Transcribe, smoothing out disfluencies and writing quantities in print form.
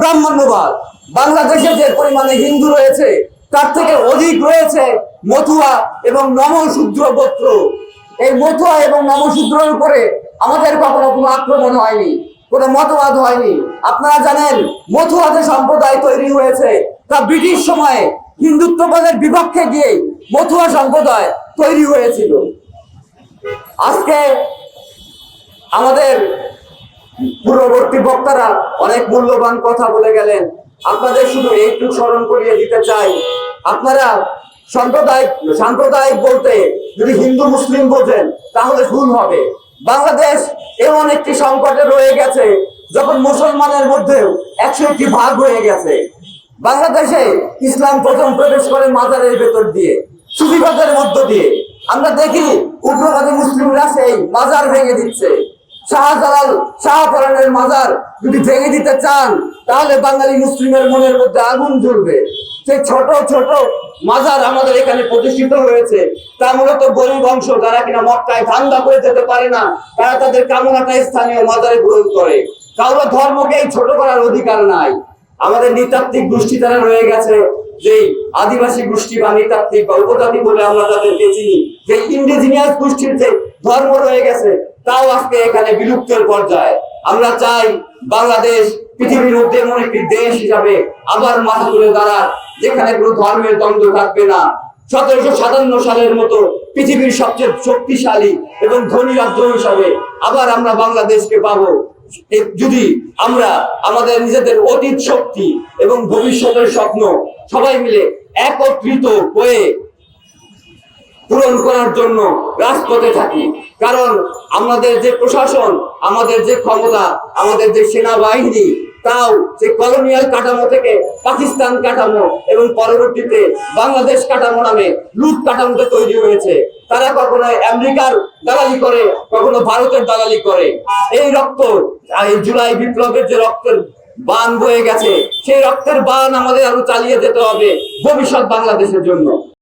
ব্রাহ্মণ্যবাদ। বাংলাদেশে যে পরিমাণে হিন্দু রয়েছে তার থেকে অধিক রয়েছে মতুয়া এবং নমশূদ্র গোত্র। এই মতুয়া এবং নমশূদ্রের উপরে আমাদের কখনো কোনো আক্রমণ হয়নি, কোনো মতবাদ হয়নি। আপনারা জানেন মতুয়া যে সম্প্রদায় তৈরি হয়েছে তা ব্রিটিশ সময়ে হিন্দুত্ববাদের বিপক্ষে গিয়ে মতুয়া সম্প্রদায় তৈরি হয়েছিল। আজকে আমাদের পূর্ববর্তী বক্তারা অনেক মূল্যবান কথা বলে গেলেন, আপনাদের শুধু এইটুকু স্মরণ করিয়ে দিতে চাই, আপনারা সাম্প্রদায়িক বলতে যদি হিন্দু মুসলিম বোঝেন তাহলে ভুল হবে। বাংলাদেশ এমন একটি সংকটে রয়ে গেছে যখন মুসলমানের মধ্যেও 101টি ভাগ হয়ে গেছে। বাংলাদেশে ইসলাম প্রথম প্রবেশ করে মাজারের ভেতর দিয়ে, সুফিবাদের মধ্য দিয়ে। আমরা দেখি উগ্রবাদী মুসলিমরা সেই মাজার ভেঙে দিচ্ছে। শাহজালাল শাহপরানের মাজার যদি ভেঙে দিতে চান তাহলে বাঙালি মুসলিমের মনের মধ্যে আগুন জ্বলবে। সেই ছোট ছোট মাজার আমাদের এখানে প্রতিষ্ঠিত হয়েছে তা মূলত গরিব অংশ, যারা কিনা মক্কায় ধান্দা করে যেতে পারে না, তারা তাদের কামনাটা স্থানীয় মাজারে গ্রহণ করে। কারো ধর্মকে ছোট করার অধিকার নাই। আমাদের নৃতাত্ত্বিক গোষ্ঠী যারা রয়ে গেছে, যে আদিবাসী গোষ্ঠী বা নৃতাত্ত্বিক বা উপজাতি বলে আমরা তাদেরকে চিনি, যে ইন্ডিজিনিয়াস গোষ্ঠীর যে ধর্ম রয়ে গেছে তাও আজকে এখানে বিলুপ্তের পর্যায়ে। আমরা চাই বাংলাদেশ পৃথিবীর মধ্যে এমন একটি দেশ হিসাবে আবার মাথা তুলে দাঁড়ায়, যেখানে কোনো ধর্মের দ্বন্দ্ব থাকবে না। 1757 সালের মতো পৃথিবীর সবচেয়ে শক্তিশালী এবং ধনী রাজ্য হিসাবে আবার আমরা বাংলাদেশকে পাবো, যদি আমরা আমাদের নিজেদের অতীত শক্তি এবং ভবিষ্যতের স্বপ্ন সবাই মিলে একত্রিত হয়ে পূরণ করার জন্য রাজপথে থাকি। কারণ আমাদের যে প্রশাসন, আমাদের যে ক্ষমতা, আমাদের যে সেনাবাহিনী, তাও যে কলোনিয়াল কাঠামো থেকে পাকিস্তান কাঠামো এবং পরবর্তীতে বাংলাদেশ কাঠামো নামে লুট কাঠামোতে তৈরি হয়েছে। তারা কখনো আমেরিকার দালালি করে, কখনো ভারতের দালালি করে। এই রক্ত, এই জুলাই বিপ্লবের যে রক্তের বান বয়ে গেছে, সেই রক্তের বান আমাদের আরো চালিয়ে যেতে হবে ভবিষ্যৎ বাংলাদেশের জন্য।